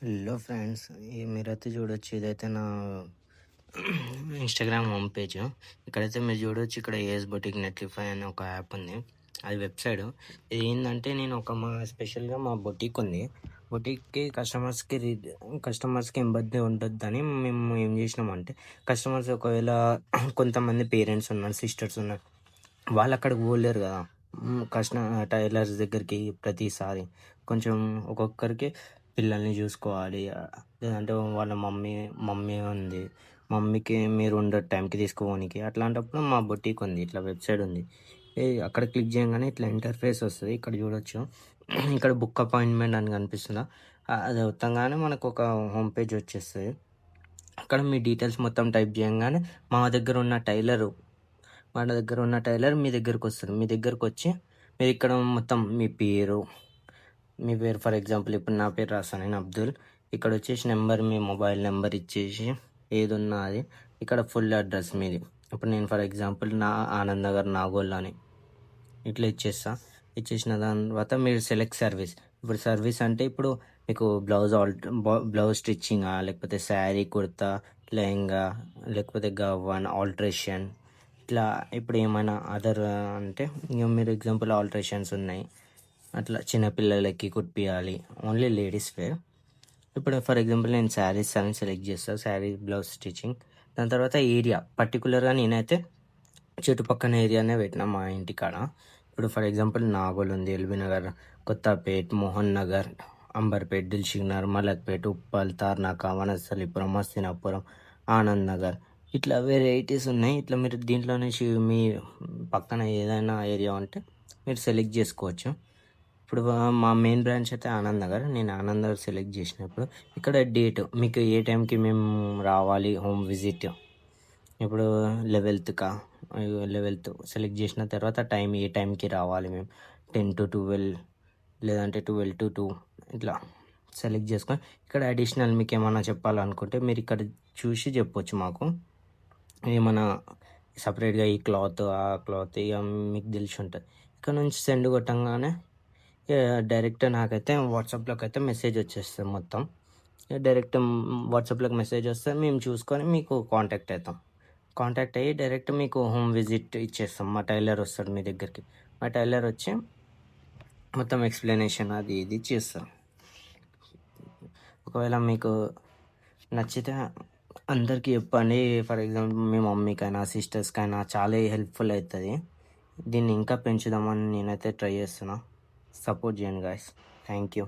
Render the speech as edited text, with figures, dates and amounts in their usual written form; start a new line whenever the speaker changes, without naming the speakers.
Hello friends, మీరైతే చూడొచ్చు. ఇదైతే నా ఇన్స్టాగ్రామ్ హోమ్ పేజ్. ఇక్కడైతే మీరు చూడొచ్చు, ఇక్కడ ఏఎస్ బొటిక్ నెట్లిఫై అనే ఒక యాప్ ఉంది. అది వెబ్సైట్. ఇది ఏంటంటే, నేను స్పెషల్గా మా బొటిక్ ఉంది. బొటిక్కి కస్టమర్స్కి ఇబ్బంది ఉండొద్దని మేము ఏం చేసినామంటే, కస్టమర్స్ ఒకవేళ కొంతమంది పేరెంట్స్ ఉన్నారు, సిస్టర్స్ ఉన్నారు, వాళ్ళు అక్కడికి పోలేరు కదా. టైలర్స్ దగ్గరికి ప్రతిసారి కొంచెం ఒక్కొక్కరికి పిల్లల్ని చూసుకోవాలి. లేదంటే వాళ్ళ మమ్మీ ఉంది, మమ్మీకి మీరు ఉండే టైంకి తీసుకోవడానికి. అట్లాంటప్పుడు మా బొటీక్ ఉంది, ఇట్లా వెబ్సైట్ ఉంది. అక్కడ క్లిక్ చేయగానే ఇట్లా ఇంటర్ఫేస్ వస్తుంది. ఇక్కడ చూడొచ్చు, ఇక్కడ బుక్ అపాయింట్మెంట్ అని కనిపిస్తుందా. అది అవుతాగానే మనకు ఒక హోమ్ పేజ్ వచ్చేస్తుంది. అక్కడ మీ డీటెయిల్స్ మొత్తం టైప్ చేయగానే మన దగ్గర ఉన్న టైలర్ మీ దగ్గరకు వస్తుంది. మీ దగ్గరకు వచ్చి మీరు ఇక్కడ మొత్తం మీ పేరు ఫర్ ఎగ్జాంపుల్ ఇప్పుడు నా పేరు రాస్తాను, నేను అబ్దుల్. ఇక్కడ వచ్చేసి మీ మొబైల్ నెంబర్ ఇచ్చేసి ఏది ఉన్నా అది, ఇక్కడ ఫుల్ అడ్రస్ మీది. ఇప్పుడు నేను ఫర్ ఎగ్జాంపుల్ ఆనంద్ నగర్ నాగోల్ అని ఇట్లా ఇచ్చేసిన దాని తర్వాత మీరు సెలెక్ట్ సర్వీస్. ఇప్పుడు సర్వీస్ అంటే ఇప్పుడు మీకు బ్లౌజ్ స్టిచ్చింగా, లేకపోతే శారీ, కుర్తా, లెహంగా, లేకపోతే గవన్ ఆల్ట్రేషన్, ఇట్లా ఇప్పుడు ఏమైనా అదర్ అంటే ఇక మీరు ఎగ్జాంపుల్ ఆల్ట్రేషన్స్ ఉన్నాయి, అట్లా చిన్నపిల్లలకి కుట్టియాలి, ఓన్లీ లేడీస్ వేర్. ఇప్పుడు ఫర్ ఎగ్జాంపుల్ నేను శారీస్ అని సెలెక్ట్ చేస్తాను, శారీ బ్లౌజ్ స్టిచ్చింగ్. దాని తర్వాత ఏరియా పర్టికులర్గా నేనైతే చుట్టుపక్కల ఏరియానే పెట్టినా మా ఇంటికాడ. ఇప్పుడు ఫర్ ఎగ్జాంపుల్ నాగోల్ ఉంది, ఎల్బీ నగర్, కొత్తపేట్, మోహన్ నగర్, అంబర్పేట్, దిల్షుఖ్నగర్, మలక్పేట్, ఉప్పల్, తార్నాక, వనస్థలిపురం, మస్తినాపురం, ఆనంద్ నగర్, ఇట్లా వెరైటీస్ ఉన్నాయి. ఇట్లా మీరు దీంట్లో నుంచి మీ పక్కన ఏదైనా ఏరియా ఉంటే మీరు సెలెక్ట్ చేసుకోవచ్చు. ఇప్పుడు మా మెయిన్ బ్రాంచ్ అయితే ఆనంద్ నగర్. నేను ఆనంద్ నగర్ సెలెక్ట్ చేసినప్పుడు ఇక్కడ డేట్ మీకు ఏ టైంకి మేము రావాలి హోమ్ విజిట్. ఇప్పుడు 11th సెలెక్ట్ చేసిన తర్వాత టైం ఏ టైంకి రావాలి మేము, 10 to 12 లేదంటే 12 to 2 ఇట్లా సెలెక్ట్ చేసుకొని ఇక్కడ అడిషనల్ మీకు ఏమైనా చెప్పాలనుకుంటే మీరు ఇక్కడ చూసి చెప్పొచ్చు మాకు. ఏమైనా సపరేట్గా ఈ క్లాత్ ఆ క్లాత్ ఇక మీకు తెలిసి ఉంటుంది. ఇక్కడ నుంచి సెండ్ కొట్టంగానే డైరెక్ట్ నాకైతే వాట్సాప్లోకి అయితే మెసేజ్ వచ్చేస్తుంది మొత్తం. డైరెక్ట్ వాట్సాప్లోకి మెసేజ్ వస్తే మేము చూసుకొని మీకు కాంటాక్ట్ అయ్యి డైరెక్ట్ మీకు హోమ్ విజిట్ ఇచ్చేస్తాం. మా టైలర్ వస్తాడు మీ దగ్గరికి. మా టైలర్ వచ్చి మొత్తం ఎక్స్ప్లెనేషన్ అది ఇది చేస్తాం. ఒకవేళ మీకు నచ్చితే అందరికీ చెప్పండి. ఫర్ ఎగ్జాంపుల్ మీ మమ్మీకైనా సిస్టర్స్కైనా చాలా హెల్ప్ఫుల్ అవుతుంది. దీన్ని ఇంకా పెంచుదామని నేనైతే ట్రై చేస్తున్నా. సపోర్ట్ చేయండి గాయస్. Thank you.